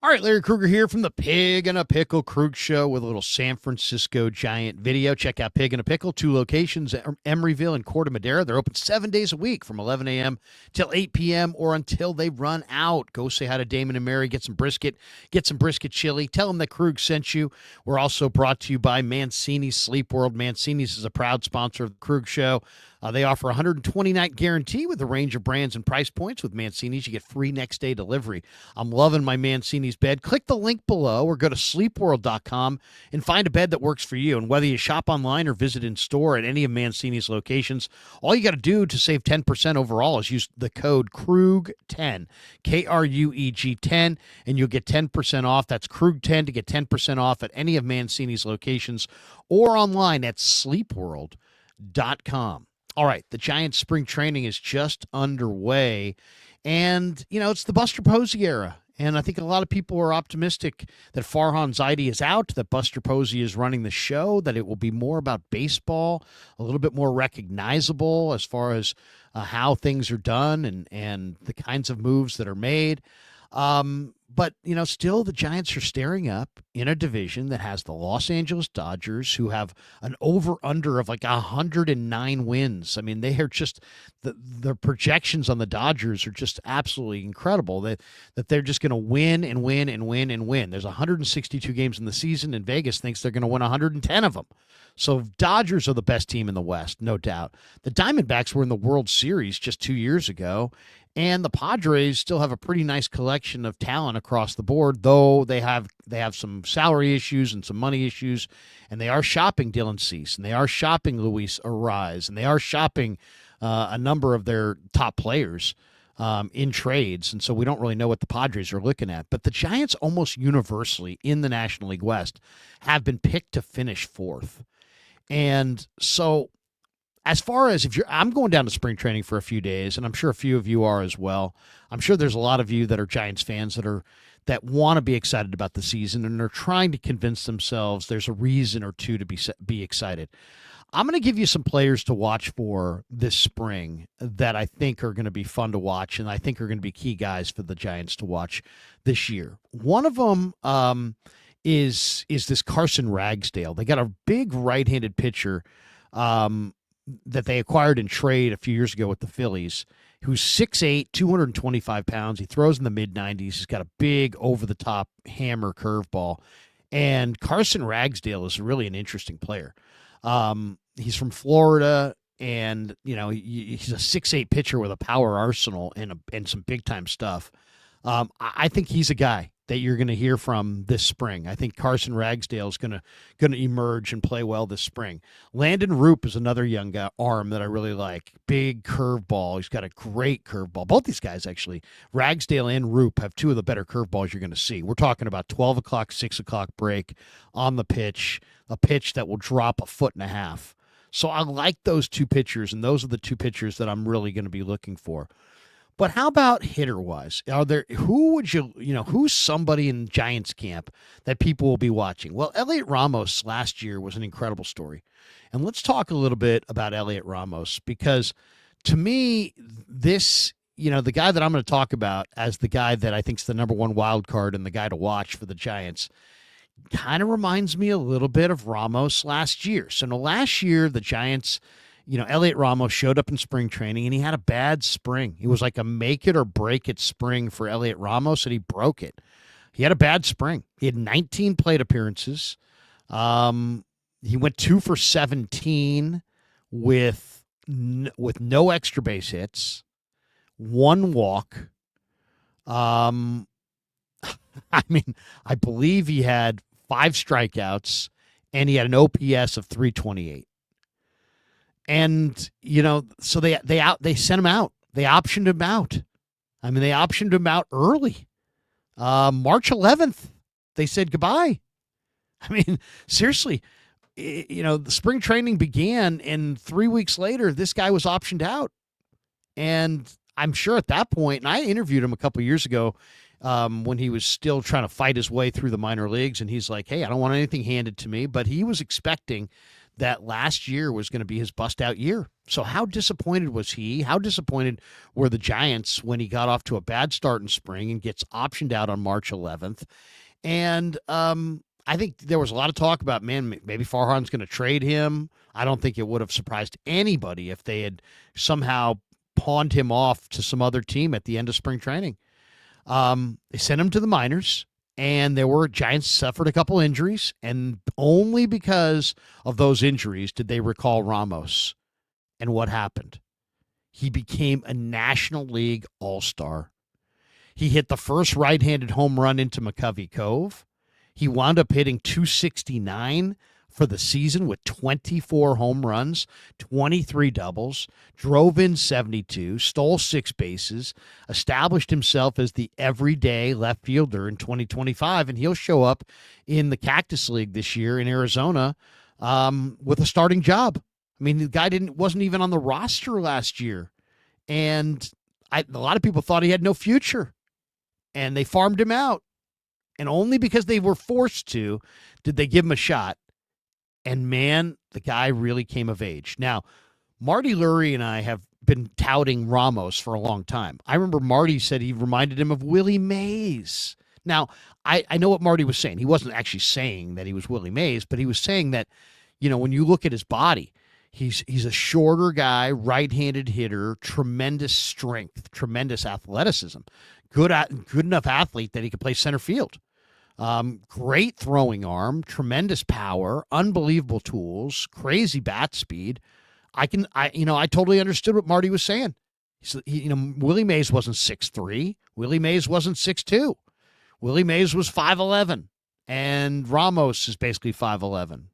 All right, Larry Krueger here from the Pig and a Pickle Krug Show with a little San Francisco Giant video. Check out Pig and a Pickle, 2 locations, Emeryville and Corte Madera. They're open 7 days a week from 11 a.m. till 8 p.m. or until they run out. Go say hi to Damon and Mary, get some brisket chili. Tell them that Krug sent you. We're also brought to you by Mancini's Sleep World. Mancini's is a proud sponsor of the Krug Show. They offer a 120-night guarantee with a range of brands and price points. With Mancini's, you get free next-day delivery. I'm loving my Mancini's bed. Click the link below or go to sleepworld.com and find a bed that works for you. And whether you shop online or visit in store at any of Mancini's locations, all you got to do to save 10% overall is use the code KRUG10, K-R-U-E-G 10, and you'll get 10% off. That's KRUG10 to get 10% off at any of Mancini's locations or online at sleepworld.com. All right, the Giants spring training is just underway, and, it's the Buster Posey era, and I think a lot of people are optimistic that Farhan Zaidi is out, that Buster Posey is running the show, that it will be more about baseball, a little bit more recognizable as far as how things are done and the kinds of moves that are made. But, still the Giants are staring up in a division that has the Los Angeles Dodgers, who have an over-under of like 109 wins. I mean, they are just the projections on the Dodgers are just absolutely incredible, that they're just going to win and win and win and win. There's 162 games in the season, and Vegas thinks they're going to win 110 of them. So Dodgers are the best team in the West, no doubt. The Diamondbacks were in the World Series just 2 years ago, and the Padres still have a pretty nice collection of talent across the board, though they have some salary issues and some money issues, and they are shopping Dylan Cease, and they are shopping Luis Ariz, and they are shopping a number of their top players in trades, and so we don't really know what the Padres are looking at. But the Giants almost universally in the National League West have been picked to finish fourth. And so as far as I'm going down to spring training for a few days, and I'm sure a few of you are as well. I'm sure there's a lot of you that are Giants fans that want to be excited about the season and are trying to convince themselves there's a reason or two to be excited. I'm going to give you some players to watch for this spring that I think are going to be fun to watch, and I think are going to be key guys for the Giants to watch this year. One of them is this Carson Ragsdale. They got a big right-handed pitcher that they acquired in trade a few years ago with the Phillies, who's 6'8", 225 pounds. He throws in the mid-90s. He's got a big over-the-top hammer curveball. And Carson Ragsdale is really an interesting player. He's from Florida, and he's a 6'8" pitcher with a power arsenal and some big-time stuff. I think he's a guy that you're going to hear from this spring. I think Carson Ragsdale is going to emerge and play well this spring. Landon Roop is another young guy, arm that I really like. Big curveball. He's got a great curveball. Both these guys, actually, Ragsdale and Roop, have two of the better curveballs you're going to see. We're talking about 12 o'clock, 6 o'clock break on the pitch, a pitch that will drop 1.5 feet. So I like those two pitchers, and those are the two pitchers that I'm really going to be looking for. But how about hitter-wise? Who's somebody in Giants camp that people will be watching? Well, Elliot Ramos last year was an incredible story. And let's talk a little bit about Elliot Ramos, because to me, the guy that I'm going to talk about as the guy that I think is the number one wild card and the guy to watch for the Giants kind of reminds me a little bit of Ramos last year. So last year, the Giants, Elliot Ramos showed up in spring training, and he had a bad spring. It was like a make it or break it spring for Elliot Ramos, and he broke it. He had a bad spring. He had 19 plate appearances. He went 2 for 17 with no extra base hits, 1 walk. I believe he had 5 strikeouts, and he had an OPS of 328. And, so they sent him out. They optioned him out. They optioned him out early. March 11th, they said goodbye. Seriously, the spring training began, and 3 weeks later, this guy was optioned out. And I'm sure at that point, and I interviewed him a couple of years ago when he was still trying to fight his way through the minor leagues, and he's like, hey, I don't want anything handed to me. But he was expecting that last year was going to be his bust out year. So how disappointed was he? How disappointed were the Giants when he got off to a bad start in spring and gets optioned out on March 11th? And I think there was a lot of talk about, man, maybe Farhan's going to trade him. I don't think it would have surprised anybody if they had somehow pawned him off to some other team at the end of spring training. They sent him to the minors, and there were Giants suffered a couple injuries, and only because of those injuries did they recall Ramos. And what happened? He became a National League All-Star. He hit the first right-handed home run into McCovey Cove. He wound up hitting 269 for the season with 24 home runs, 23 doubles, drove in 72, stole 6 bases, established himself as the everyday left fielder in 2025, and he'll show up in the Cactus League this year in Arizona with a starting job. I mean, the guy wasn't even on the roster last year, and a lot of people thought he had no future, and they farmed him out, and only because they were forced to did they give him a shot. And, man, the guy really came of age. Now, Marty Lurie and I have been touting Ramos for a long time. I remember Marty said he reminded him of Willie Mays. Now, I know what Marty was saying. He wasn't actually saying that he was Willie Mays, but he was saying that, when you look at his body, he's a shorter guy, right-handed hitter, tremendous strength, tremendous athleticism, good enough athlete that he could play center field. Great throwing arm, tremendous power, unbelievable tools, crazy bat speed. I totally understood what Marty was saying. Willie Mays wasn't 6'3". Willie Mays wasn't 6'2". Willie Mays was 5'11", and Ramos is basically 5'11".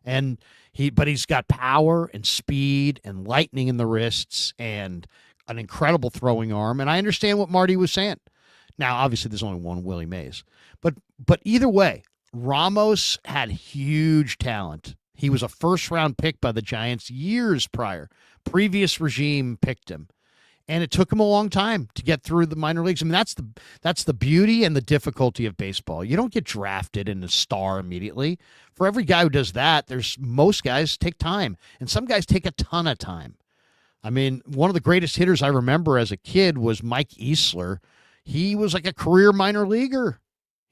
And he's got power and speed and lightning in the wrists and an incredible throwing arm. And I understand what Marty was saying. Now, obviously, there's only one Willie Mays. But either way, Ramos had huge talent. He was a first-round pick by the Giants years prior. Previous regime picked him. And it took him a long time to get through the minor leagues. I mean, that's the beauty and the difficulty of baseball. You don't get drafted and a star immediately. For every guy who does that, most guys take time. And some guys take a ton of time. I mean, one of the greatest hitters I remember as a kid was Mike Easler. He was like a career minor leaguer.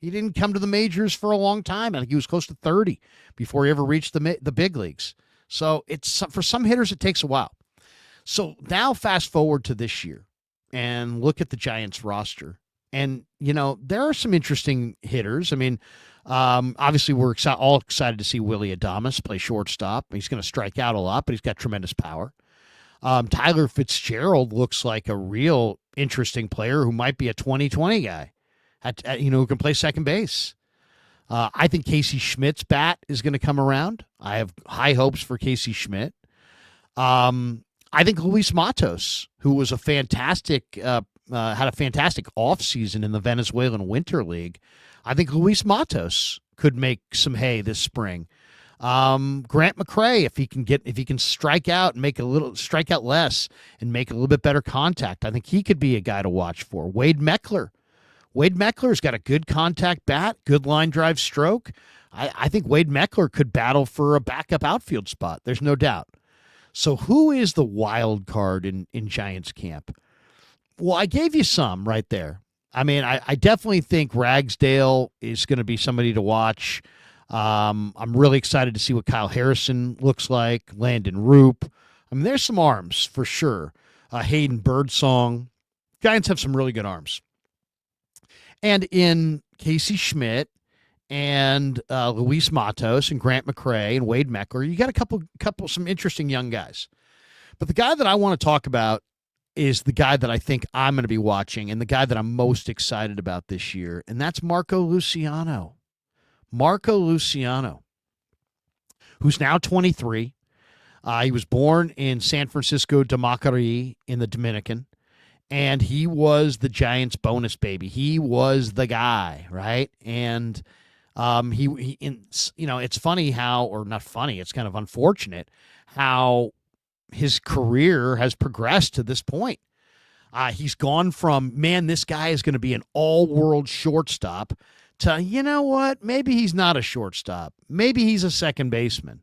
He didn't come to the majors for a long time. I think he was close to 30 before he ever reached the big leagues. So for some hitters, it takes a while. So now fast forward to this year and look at the Giants roster. And, there are some interesting hitters. I mean, obviously we're all excited to see Willie Adames play shortstop. He's going to strike out a lot, but he's got tremendous power. Tyler Fitzgerald looks like a real interesting player who might be a 2020 guy, who can play second base. I think Casey Schmidt's bat is going to come around. I have high hopes for Casey Schmidt. I think Luis Matos, who was had a fantastic offseason in the Venezuelan Winter League. I think Luis Matos could make some hay this spring. Grant McCray, if he can strike out and strike out less and make a little bit better contact, I think he could be a guy to watch for. Wade Meckler's got a good contact bat, good line drive stroke. I think Wade Meckler could battle for a backup outfield spot. There's no doubt. So who is the wild card in Giants camp? Well, I gave you some right there. I mean, I definitely think Ragsdale is going to be somebody to watch. I'm really excited to see what Kyle Harrison looks like, Landon Roop. I mean, there's some arms for sure. Hayden Birdsong. Giants have some really good arms. And in Casey Schmidt and Luis Matos and Grant McCray and Wade Meckler, you got some interesting young guys. But the guy that I want to talk about is the guy that I think I'm going to be watching and the guy that I'm most excited about this year, and that's Marco Luciano. Marco Luciano, who's now 23. He was born in San Francisco de Macorís in the Dominican, and he was the Giants' bonus baby. He was the guy, right? And it's funny how, or not funny, it's kind of unfortunate how his career has progressed to this point. He's gone from, man, this guy is going to be an all-world shortstop to, you know what, maybe he's not a shortstop. Maybe he's a second baseman.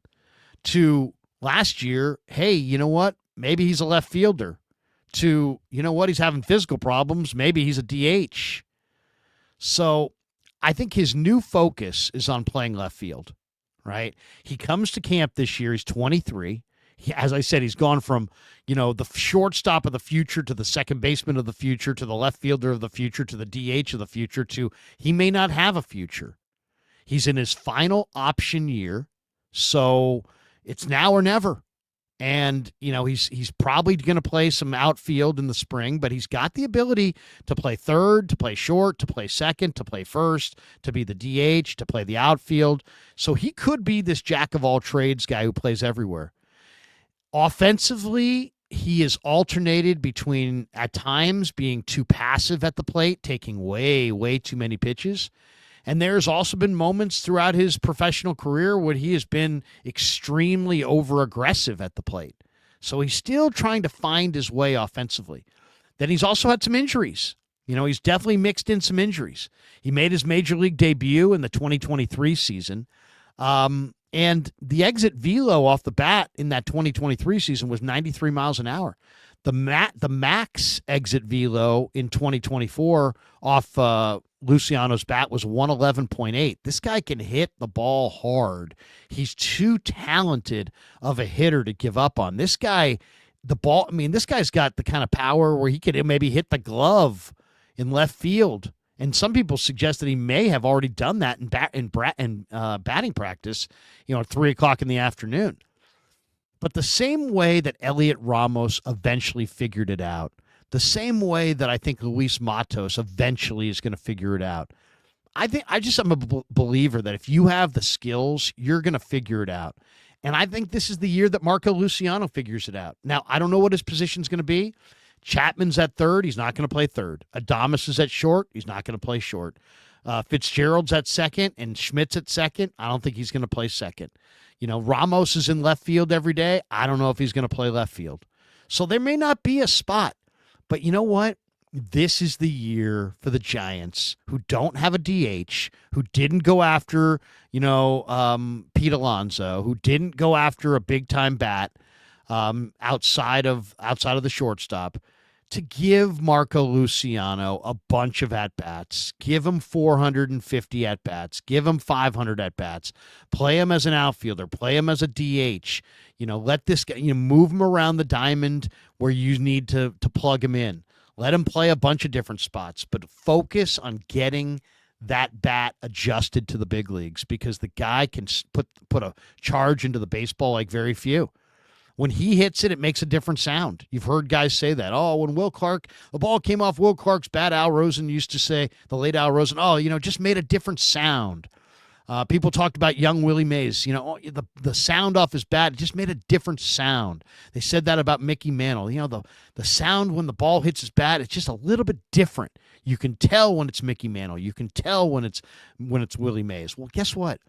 to last year, hey, you know what? Maybe he's a left fielder. To, you know what? He's having physical problems. Maybe he's a DH. So I think his new focus is on playing left field, right? He comes to camp this year. He's 23. As I said, he's gone from, the shortstop of the future to the second baseman of the future to the left fielder of the future to the DH of the future to he may not have a future. He's in his final option year, so it's now or never. And, he's probably going to play some outfield in the spring, but he's got the ability to play third, to play short, to play second, to play first, to be the DH, to play the outfield. So he could be this jack of all trades guy who plays everywhere. Offensively, he is alternated between, at times, being too passive at the plate, taking way, way too many pitches. And there's also been moments throughout his professional career where he has been extremely over-aggressive at the plate. So he's still trying to find his way offensively. Then he's also had some injuries. He's definitely mixed in some injuries. He made his major league debut in the 2023 season. And the exit velo off the bat in that 2023 season was 93 miles an hour. The max exit velo in 2024 off Luciano's bat was 111.8. This guy can hit the ball hard. He's too talented of a hitter to give up on. This guy, this guy's got the kind of power where he could maybe hit the glove in left field. And some people suggest that he may have already done that in batting practice, at 3 o'clock in the afternoon. But the same way that Elliot Ramos eventually figured it out, the same way that I think Luis Matos eventually is going to figure it out, I'm a believer that if you have the skills, you're going to figure it out. And I think this is the year that Marco Luciano figures it out. Now, I don't know what his position's going to be. Chapman's at third. He's not going to play third. Adames is at short. He's not going to play short. Fitzgerald's at second and Schmidt's at second. I don't think he's going to play second. Ramos is in left field every day. I don't know if he's going to play left field. So there may not be a spot. But you know what? This is the year for the Giants, who don't have a DH, who didn't go after, Pete Alonso, who didn't go after a big-time bat outside of the shortstop, to give Marco Luciano a bunch of at-bats, give him 450 at-bats, give him 500 at-bats, play him as an outfielder, play him as a DH, let this guy, move him around the diamond where you need to plug him in. Let him play a bunch of different spots, but focus on getting that bat adjusted to the big leagues, because the guy can put a charge into the baseball like very few. When he hits it, it makes a different sound. You've heard guys say that. Oh, when the ball came off Will Clark's bat, Al Rosen used to say, the late Al Rosen, just made a different sound. People talked about young Willie Mays. The sound off his bat, it just made a different sound. They said that about Mickey Mantle. The sound when the ball hits his bat, it's just a little bit different. You can tell when it's Mickey Mantle. You can tell when it's Willie Mays. Well, guess what?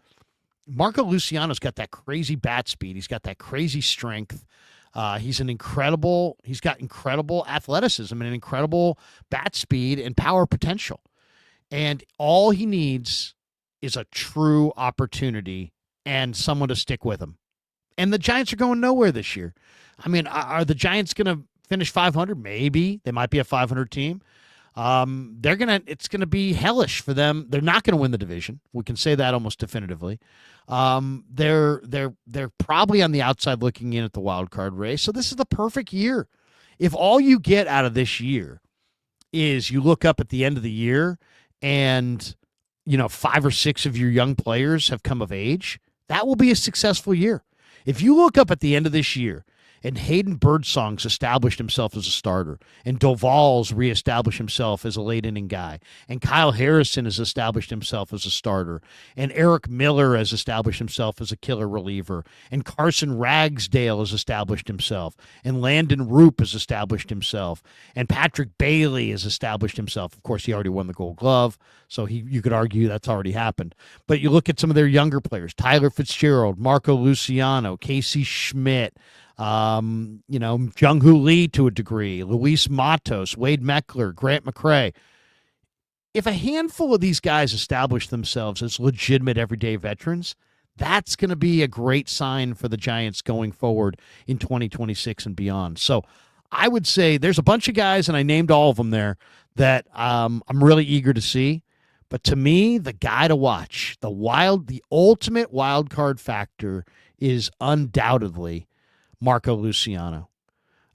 Marco Luciano's got that crazy bat speed. He's got that crazy strength. He's got incredible athleticism and an incredible bat speed and power potential. And all he needs is a true opportunity and someone to stick with him. And the Giants are going nowhere this year. I mean, are the Giants going to finish 500? Maybe. They might be a 500 team. It's going to be hellish for them. They're not going to win the division. We can say that almost definitively. They're probably on the outside looking in at the wild card race. So this is the perfect year. If all you get out of this year is you look up at the end of the year and 5 or 6 of your young players have come of age, that will be a successful year. If you look up at the end of this year and Hayden Birdsong's established himself as a starter, and Doval's reestablished himself as a late inning guy, and Kyle Harrison has established himself as a starter, and Eric Miller has established himself as a killer reliever, and Carson Ragsdale has established himself, and Landon Roop has established himself, and Patrick Bailey has established himself. Of course, he already won the Gold Glove, so you could argue that's already happened. But you look at some of their younger players: Tyler Fitzgerald, Marco Luciano, Casey Schmidt, Jung-Hoo Lee to a degree, Luis Matos, Wade Meckler, Grant McCray. If a handful of these guys establish themselves as legitimate everyday veterans, That's going to be a great sign for the Giants going forward in 2026 and beyond. So I would say there's a bunch of guys, and I named all of them there, that I'm really eager to see. But to me, the guy to watch, the ultimate wild card factor is undoubtedly Marco Luciano.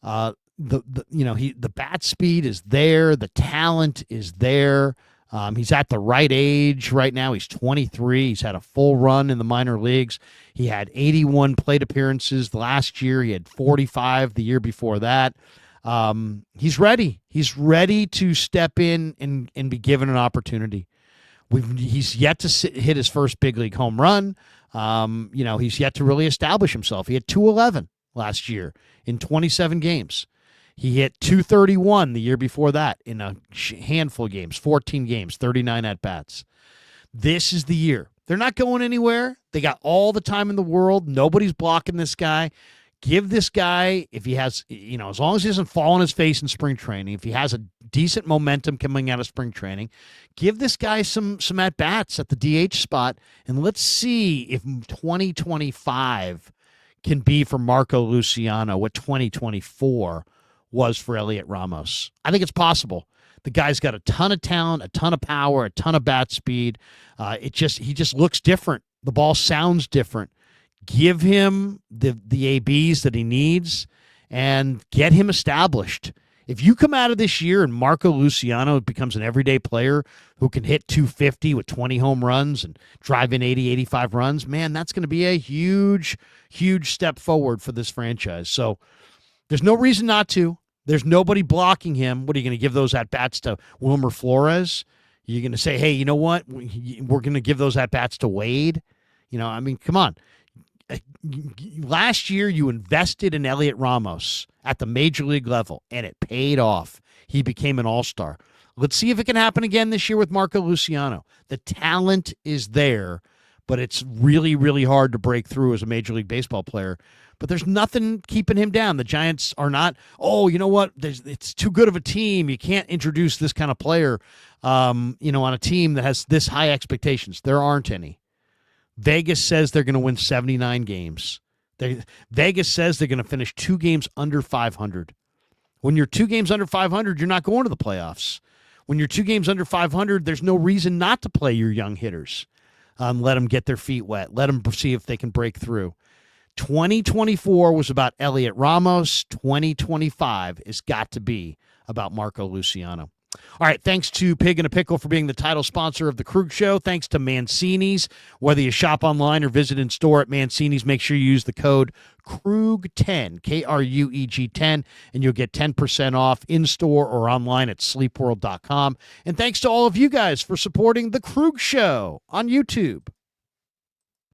The bat speed is there, the talent is there. He's at the right age right now. He's 23. He's had a full run in the minor leagues. He had 81 plate appearances last year. He had 45 the year before that. He's ready. He's ready to step in and be given an opportunity. He's yet to hit his first big league home run. He's yet to really establish himself. He had 211 last year in 27 games. He hit 231 the year before that in a handful of games, 14 games, 39 at-bats. This is the year. They're not going anywhere. They got all the time in the world. Nobody's blocking this guy. Give this guy, if he has, as long as he doesn't fall on his face in spring training, if he has a decent momentum coming out of spring training, give this guy some at-bats at the DH spot, and let's see if 2025 can be for Marco Luciano what 2024 was for Elliot Ramos. I think it's possible. The guy's got a ton of talent, a ton of power, a ton of bat speed. He just looks different. The ball sounds different. Give him the ABs that he needs and get him established. If you come out of this year and Marco Luciano becomes an everyday player who can hit 250 with 20 home runs and drive in 80, 85 runs, man, that's going to be a huge, huge step forward for this franchise. So there's no reason not to. There's nobody blocking him. What are you going to give those at-bats to Wilmer Flores? You're going to say, hey, you know what? We're going to give those at-bats to Wade? Come on. Last year, you invested in Elliot Ramos at the major league level, and it paid off. He became an all-star. Let's see if it can happen again this year with Marco Luciano. The talent is there, but it's really, really hard to break through as a Major League Baseball player. But there's nothing keeping him down. The Giants are not, you know what? It's too good of a team. You can't introduce this kind of player, on a team that has this high expectations. There aren't any. Vegas says they're going to win 79 games. Vegas says they're going to finish 2 games under 500. When you're 2 games under 500, you're not going to the playoffs. When you're 2 games under 500, there's no reason not to play your young hitters. Let them get their feet wet. Let them see if they can break through. 2024 was about Elliot Ramos. 2025 has got to be about Marco Luciano. All right, thanks to Pig and a Pickle for being the title sponsor of the Krug Show. Thanks to Mancini's. Whether you shop online or visit in store at Mancini's, make sure you use the code KRUG10, KRUEG 10, and you'll get 10% off in store or online at sleepworld.com. And thanks to all of you guys for supporting the Krug Show on YouTube.